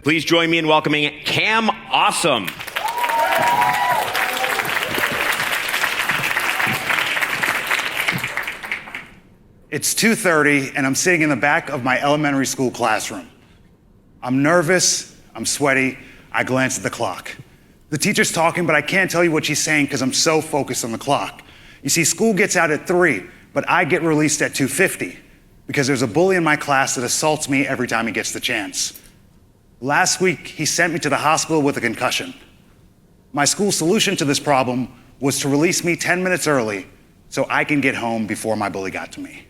Please join me in welcoming Cam Awesome. It's 2:30 and I'm sitting in the back of my elementary school classroom. I'm nervous, I'm sweaty, I glance at the clock. The teacher's talking, but I can't tell you what she's saying because I'm so focused on the clock. You see, school gets out at 3, but I get released at 2:50 because there's a bully in my class that assaults me every time he gets the chance. Last week, he sent me to the hospital with a concussion. My school's solution to this problem was to release me 10 minutes early so I can get home before my bully got to me.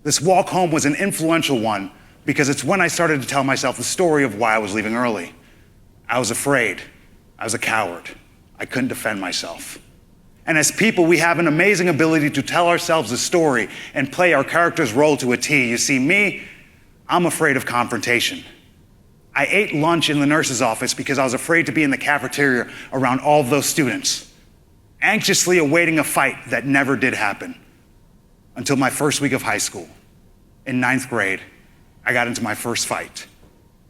This walk home was an influential one because it's when I started to tell myself the story of why I was leaving early. I was afraid. I was a coward. I couldn't defend myself. And as people, we have an amazing ability to tell ourselves a story and play our character's role to a T. You see, me, I'm afraid of confrontation. I ate lunch in the nurse's office because I was afraid to be in the cafeteria around all of those students, anxiously awaiting a fight that never did happen. Until my first week of high school. In 9th grade, I got into my first fight.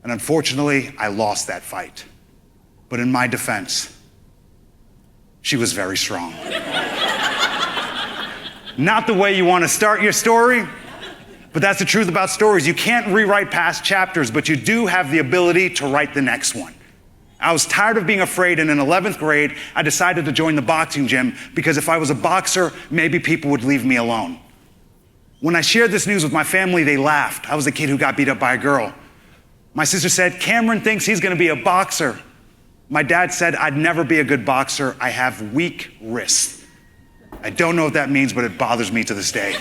And unfortunately, I lost that fight. But in my defense, she was very strong. Not the way you want to start your story, but that's the truth about stories. You can't rewrite past chapters, but you do have the ability to write the next one. I was tired of being afraid, and in 11th grade, I decided to join the boxing gym because if I was a boxer, maybe people would leave me alone. When I shared this news with my family, they laughed. I was the kid who got beat up by a girl. My sister said, Cameron thinks he's gonna be a boxer. My dad said, I'd never be a good boxer. I have weak wrists. I don't know what that means, but it bothers me to this day.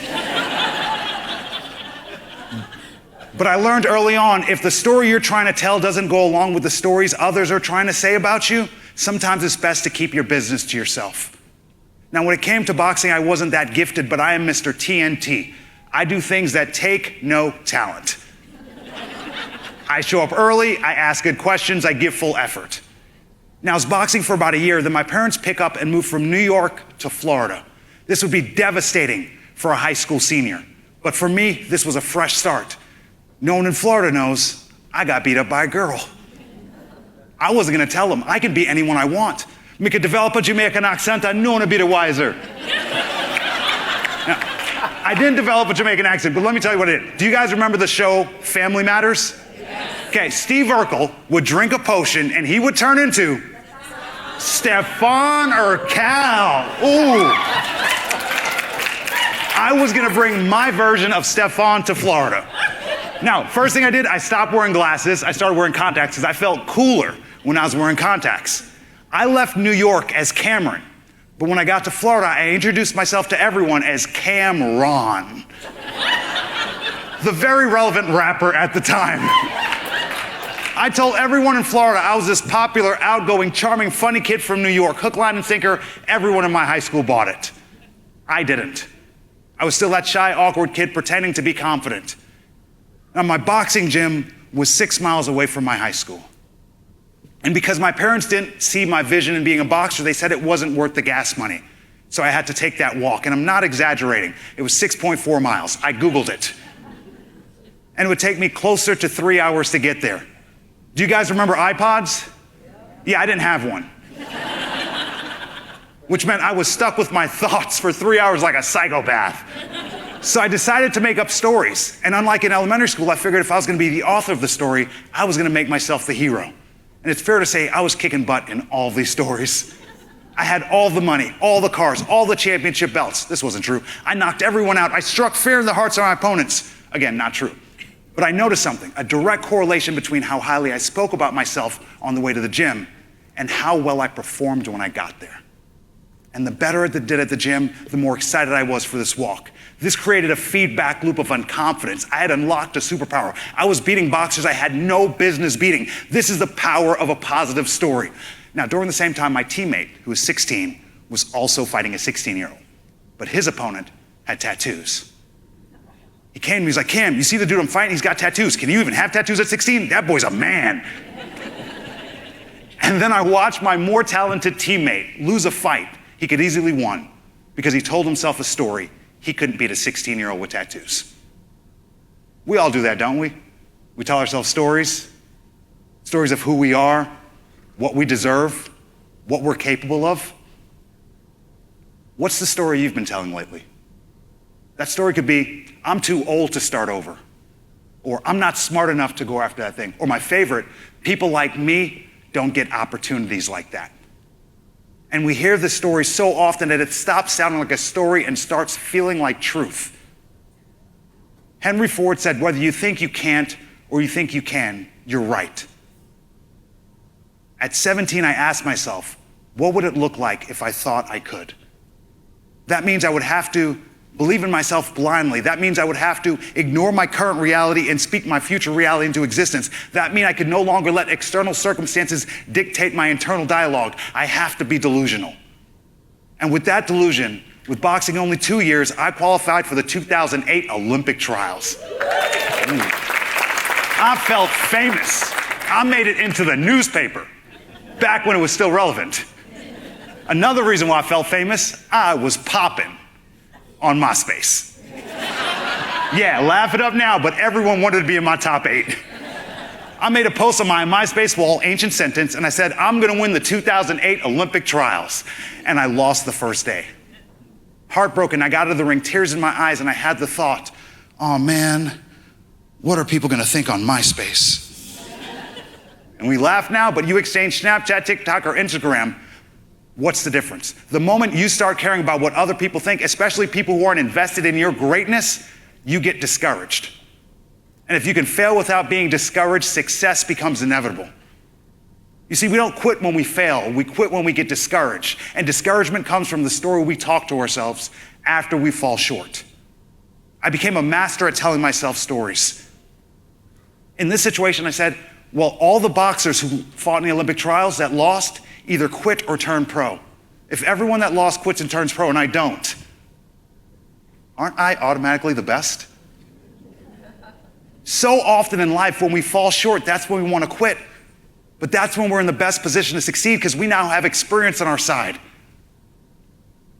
But I learned early on, if the story you're trying to tell doesn't go along with the stories others are trying to say about you, sometimes it's best to keep your business to yourself. Now, when it came to boxing, I wasn't that gifted, but I am Mr. TNT. I do things that take no talent. I show up early, I ask good questions, I give full effort. Now, I was boxing for about a year, then my parents pick up and move from New York to Florida. This would be devastating for a high school senior. But for me, this was a fresh start. No one in Florida knows I got beat up by a girl. I wasn't gonna tell them. I can be anyone I want. Me could develop a Jamaican accent, I know to be the wiser. Now, I didn't develop a Jamaican accent, but let me tell you what it is. Do you guys remember the show Family Matters? Yes. Okay, Steve Urkel would drink a potion and he would turn into Stefan or Cal. Ooh. I was gonna bring my version of Stefan to Florida. Now, first thing I did, I stopped wearing glasses. I started wearing contacts because I felt cooler when I was wearing contacts. I left New York as Cameron, but when I got to Florida, I introduced myself to everyone as Cameron, the very relevant rapper at the time. I told everyone in Florida I was this popular, outgoing, charming, funny kid from New York. Hook, line, and sinker, everyone in my high school bought it. I didn't. I was still that shy, awkward kid pretending to be confident. Now, my boxing gym was 6 miles away from my high school. And because my parents didn't see my vision in being a boxer, they said it wasn't worth the gas money. So I had to take that walk, and I'm not exaggerating. It was 6.4 miles. I Googled it. And it would take me closer to 3 hours to get there. Do you guys remember iPods? Yeah, I didn't have one. Which meant I was stuck with my thoughts for 3 hours like a psychopath. So I decided to make up stories. And unlike in elementary school, I figured if I was gonna be the author of the story, I was gonna make myself the hero. And it's fair to say I was kicking butt in all these stories. I had all the money, all the cars, all the championship belts. This wasn't true. I knocked everyone out. I struck fear in the hearts of my opponents. Again, not true. But I noticed something, a direct correlation between how highly I spoke about myself on the way to the gym and how well I performed when I got there. And the better I did at the gym, the more excited I was for this walk. This created a feedback loop of unconfidence. I had unlocked a superpower. I was beating boxers I had no business beating. This is the power of a positive story. Now, during the same time, my teammate, who was 16, was also fighting a 16-year-old. But his opponent had tattoos. He came to me, he's like, Cam, you see the dude I'm fighting? He's got tattoos. Can you even have tattoos at 16? That boy's a man. And then I watched my more talented teammate lose a fight he could easily won because he told himself a story he couldn't beat a 16-year-old with tattoos. We all do that, don't we? We tell ourselves stories. stories of who we are, what we deserve, what we're capable of. What's the story you've been telling lately? That story could be, I'm too old to start over, or I'm not smart enough to go after that thing, or my favorite, people like me don't get opportunities like that. And we hear this story so often that it stops sounding like a story and starts feeling like truth. Henry Ford said, whether you think you can't or you think you can, you're right. At 17, I asked myself, what would it look like if I thought I could? That means I would have to believe in myself blindly. That means I would have to ignore my current reality and speak my future reality into existence. That means I could no longer let external circumstances dictate my internal dialogue. I have to be delusional. And with that delusion, with boxing only 2 years, I qualified for the 2008 Olympic trials. I felt famous. I made it into the newspaper, back when it was still relevant. Another reason why I felt famous, I was popping on MySpace. Yeah, laugh it up now, but everyone wanted to be in my top 8. I made a post on my MySpace wall, ancient sentence, and I said, I'm gonna win the 2008 Olympic trials. And I lost the first day. Heartbroken, I got out of the ring, tears in my eyes, and I had the thought, oh man, what are people gonna think on MySpace? And we laugh now, but you exchange Snapchat, TikTok, or Instagram, what's the difference? The moment you start caring about what other people think, especially people who aren't invested in your greatness, you get discouraged. And if you can fail without being discouraged, success becomes inevitable. You see, we don't quit when we fail, we quit when we get discouraged. And discouragement comes from the story we talk to ourselves after we fall short. I became a master at telling myself stories. In this situation, I said, well, all the boxers who fought in the Olympic trials that lost either quit or turned pro. If everyone that lost quits and turns pro and I don't, aren't I automatically the best? So often in life when we fall short, that's when we want to quit. But that's when we're in the best position to succeed because we now have experience on our side.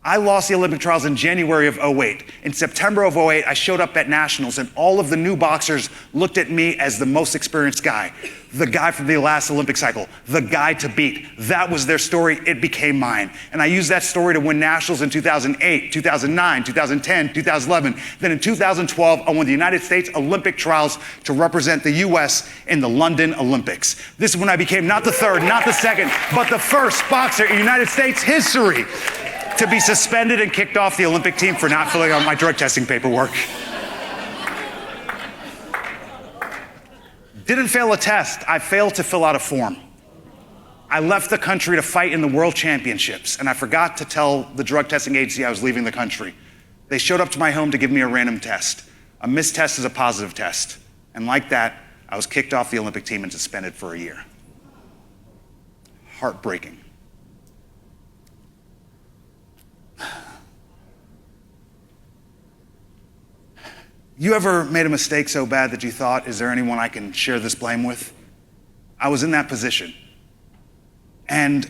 I lost the Olympic trials in January of 2008. In September of 2008, I showed up at Nationals and all of the new boxers looked at me as the most experienced guy, the guy from the last Olympic cycle, the guy to beat. That was their story, it became mine. And I used that story to win Nationals in 2008, 2009, 2010, 2011. Then in 2012, I won the United States Olympic trials to represent the US in the London Olympics. This is when I became not the third, not the second, but the first boxer in United States history to be suspended and kicked off the Olympic team for not filling out my drug testing paperwork. Didn't fail a test, I failed to fill out a form. I left the country to fight in the world championships, and I forgot to tell the drug testing agency I was leaving the country. They showed up to my home to give me a random test. A missed test is a positive test. And like that, I was kicked off the Olympic team and suspended for a year. Heartbreaking. You ever made a mistake so bad that you thought, is there anyone I can share this blame with? I was in that position. And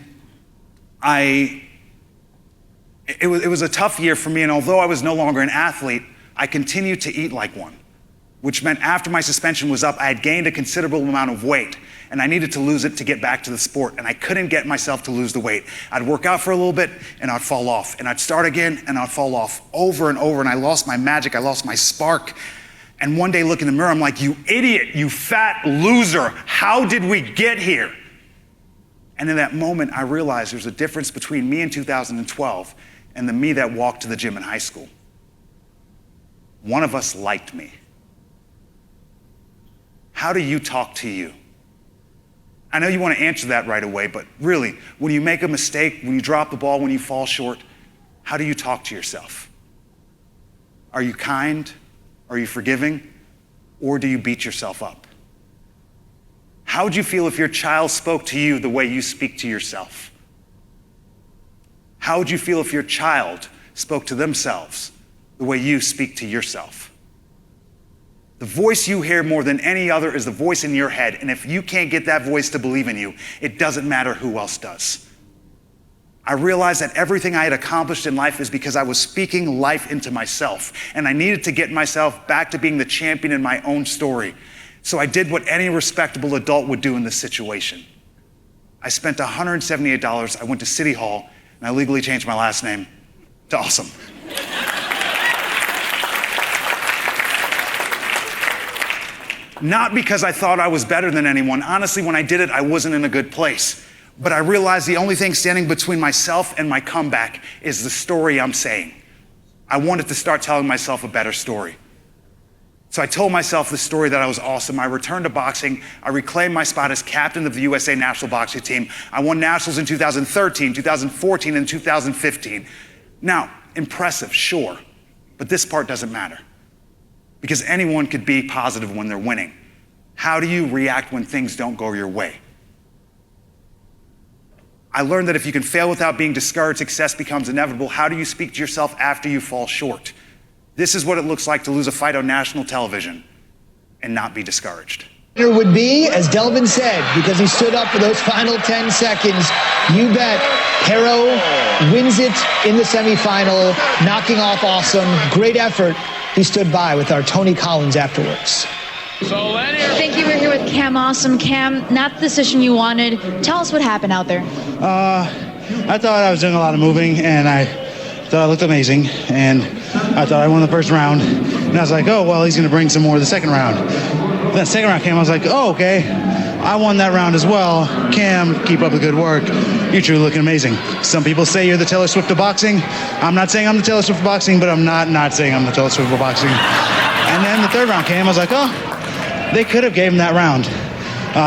it was a tough year for me, and although I was no longer an athlete, I continued to eat like one, which meant after my suspension was up, I had gained a considerable amount of weight, and I needed to lose it to get back to the sport, and I couldn't get myself to lose the weight. I'd work out for a little bit, and I'd fall off, and I'd start again, and I'd fall off over and over, and I lost my magic, I lost my spark. And one day, look in the mirror, I'm like, you idiot, you fat loser, how did we get here? And in that moment, I realized there's a difference between me in 2012 and the me that walked to the gym in high school. One of us liked me. How do you talk to you? I know you want to answer that right away, but really, when you make a mistake, when you drop the ball, when you fall short, how do you talk to yourself? Are you kind? Are you forgiving? Or do you beat yourself up? How would you feel if your child spoke to you the way you speak to yourself? How would you feel if your child spoke to themselves the way you speak to yourself? The voice you hear more than any other is the voice in your head, and if you can't get that voice to believe in you, it doesn't matter who else does. I realized that everything I had accomplished in life is because I was speaking life into myself, and I needed to get myself back to being the champion in my own story. So I did what any respectable adult would do in this situation. I spent $178. I went to City Hall, and I legally changed my last name to Awesome. Not because I thought I was better than anyone. Honestly, when I did it, I wasn't in a good place. But I realized the only thing standing between myself and my comeback is the story I'm saying. I wanted to start telling myself a better story. So I told myself the story that I was awesome. I returned to boxing. I reclaimed my spot as captain of the USA national boxing team. I won nationals in 2013, 2014, and 2015. Now, impressive, sure, but this part doesn't matter. Because anyone could be positive when they're winning. How do you react when things don't go your way? I learned that if you can fail without being discouraged, success becomes inevitable. How do you speak to yourself after you fall short? This is what it looks like to lose a fight on national television and not be discouraged. It would be, as Delvin said, because he stood up for those final 10 seconds, you bet Pero wins it in the semifinal, knocking off Awesome. Great effort. He stood by with our Tony Collins afterwards. Thank you. We're here with Cam Awesome. Cam, not the decision you wanted. Tell us what happened out there. I thought I was doing a lot of moving, and I thought I looked amazing, and I thought I won the first round, and I was like, oh, well, he's going to bring some more the second round. Then the second round came, I was like, oh, okay, I won that round as well. Cam, keep up the good work. You're truly looking amazing. Some people say you're the Taylor Swift of boxing. I'm not saying I'm the Taylor Swift of boxing, but I'm not saying I'm the Taylor Swift of boxing. And then the third round came, I was like, oh, they could have gave him that round.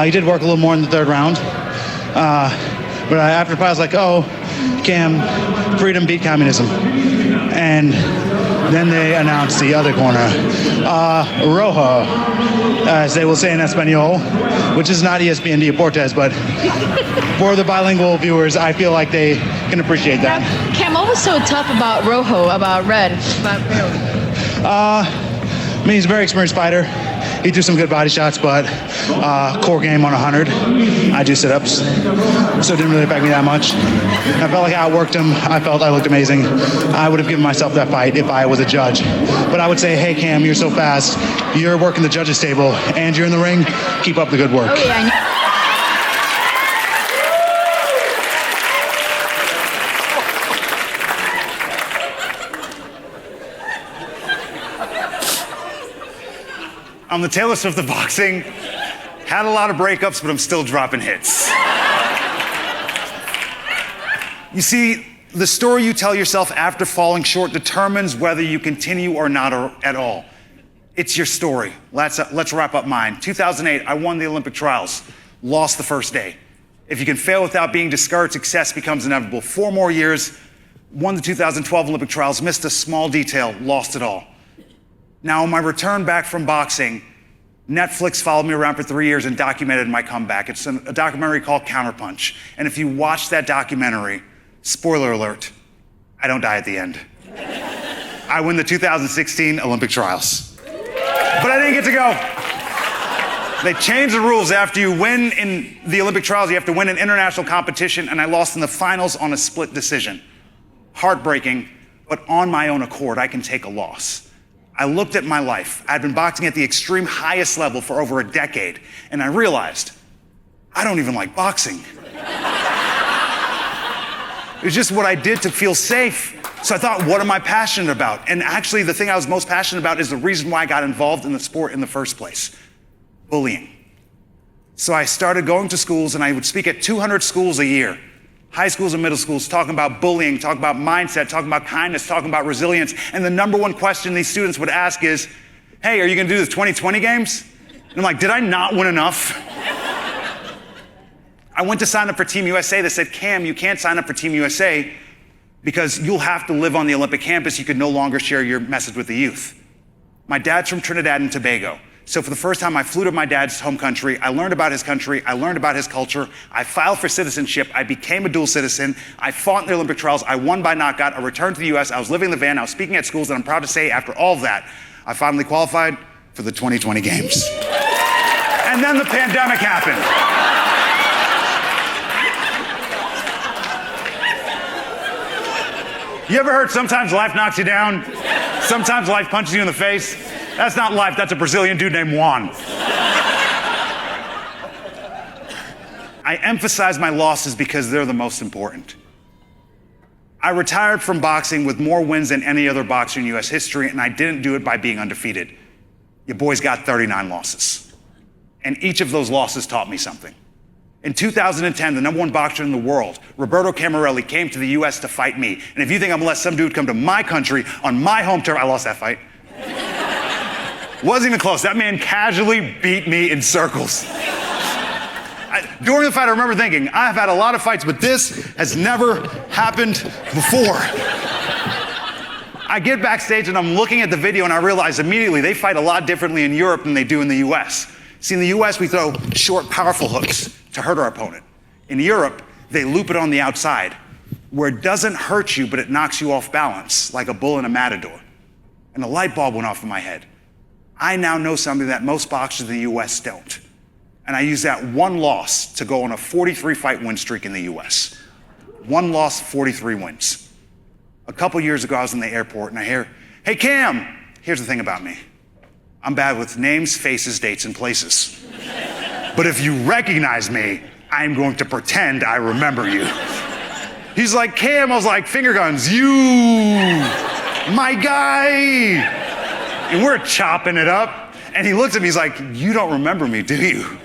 He did work a little more in the third round. But after the fight, I was like, oh, Cam, freedom beat communism. And then they announced the other corner, Rojo, as they will say in Espanol, which is not ESPN Deportes, but for the bilingual viewers, I feel like they can appreciate that. Cam, what was so tough about Rojo, about Red, about Pero? I mean, he's a very experienced fighter. He threw some good body shots, but core game on 100. I do sit-ups, so it didn't really affect me that much. I felt like I outworked him. I felt I looked amazing. I would have given myself that fight if I was a judge. But I would say, hey, Cam, you're so fast. You're working the judges' table, and you're in the ring. Keep up the good work. Oh, yeah, I'm the Taylor Swift of boxing. Had a lot of breakups, but I'm still dropping hits. You see, the story you tell yourself after falling short determines whether you continue or not at all. It's your story. Let's wrap up mine. 2008, I won the Olympic trials. Lost the first day. If you can fail without being discouraged, success becomes inevitable. 4 more years, won the 2012 Olympic trials, missed a small detail, lost it all. Now, on my return back from boxing, Netflix followed me around for 3 years and documented my comeback. It's a documentary called CounterPunch. And if you watch that documentary, spoiler alert, I don't die at the end. I win the 2016 Olympic trials. But I didn't get to go. They changed the rules. After you win in the Olympic trials, you have to win an international competition, and I lost in the finals on a split decision. Heartbreaking, but on my own accord, I can take a loss. I looked at my life. I'd been boxing at the extreme highest level for over a decade, and I realized I don't even like boxing. It was just what I did to feel safe. So I thought, what am I passionate about? And actually, the thing I was most passionate about is the reason why I got involved in the sport in the first place: bullying. So I started going to schools, and I would speak at 200 schools a year. High schools and middle schools, talking about bullying, talking about mindset, talking about kindness, talking about resilience. And the number one question these students would ask is, hey, are you gonna do the 2020 games? And I'm like, did I not win enough? I went to sign up for Team USA. They said, Cam, you can't sign up for Team USA because you'll have to live on the Olympic campus. You could no longer share your message with the youth. My dad's from Trinidad and Tobago. So for the first time, I flew to my dad's home country. I learned about his country. I learned about his culture. I filed for citizenship. I became a dual citizen. I fought in the Olympic trials. I won by knockout. I returned to the US. I was living in the van. I was speaking at schools. And I'm proud to say, after all of that, I finally qualified for the 2020 games. And then the pandemic happened. You ever heard sometimes life knocks you down? Sometimes life punches you in the face? That's not life, that's a Brazilian dude named Juan. I emphasize my losses because they're the most important. I retired from boxing with more wins than any other boxer in US history, and I didn't do it by being undefeated. Your boy's got 39 losses. And each of those losses taught me something. In 2010, the #1 boxer in the world, Roberto Camarelli, came to the US to fight me. And if you think I'm gonna let some dude come to my country on my home turf, I lost that fight. Wasn't even close. That man casually beat me in circles. During the fight, I remember thinking, I've had a lot of fights, but this has never happened before. I get backstage and I'm looking at the video and I realize immediately they fight a lot differently in Europe than they do in the US. See, in the US, we throw short, powerful hooks to hurt our opponent. In Europe, they loop it on the outside, where it doesn't hurt you, but it knocks you off balance, like a bull in a matador. And a light bulb went off in my head. I now know something that most boxers in the US don't. And I use that one loss to go on a 43-fight win streak in the US. One loss, 43 wins. A couple years ago, I was in the airport and I hear, "Hey, Cam." Here's the thing about me. I'm bad with names, faces, dates, and places. But if you recognize me, I'm going to pretend I remember you. He's like, "Cam." I was like, "Finger guns, you, my guy." And we're chopping it up. And he looks at me, he's like, "You don't remember me, do you?"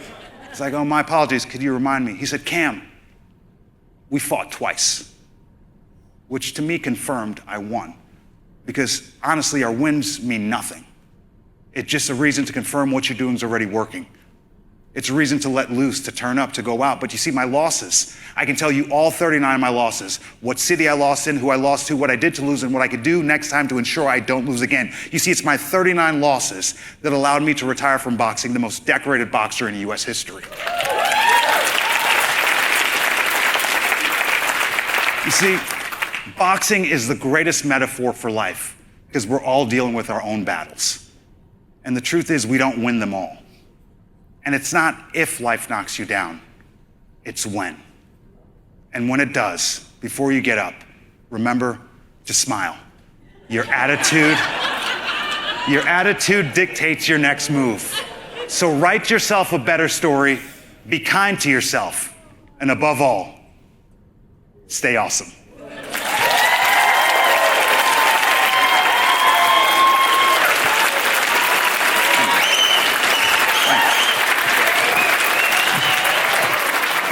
It's like, "Oh, my apologies, could you remind me?" He said, "Cam, we fought twice," which to me confirmed I won. Because honestly, our wins mean nothing. It's just a reason to confirm what you're doing is already working. It's a reason to let loose, to turn up, to go out. But you see, my losses, I can tell you all 39 of my losses, what city I lost in, who I lost to, what I did to lose, and what I could do next time to ensure I don't lose again. You see, it's my 39 losses that allowed me to retire from boxing, the most decorated boxer in US history. You see, boxing is the greatest metaphor for life because we're all dealing with our own battles. And the truth is, we don't win them all. And it's not if life knocks you down, it's when. And when it does, before you get up, remember to smile. Your attitude dictates your next move. So write yourself a better story, be kind to yourself, and above all, stay awesome.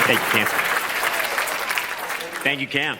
Thank you, Cam. Thank you, Cam.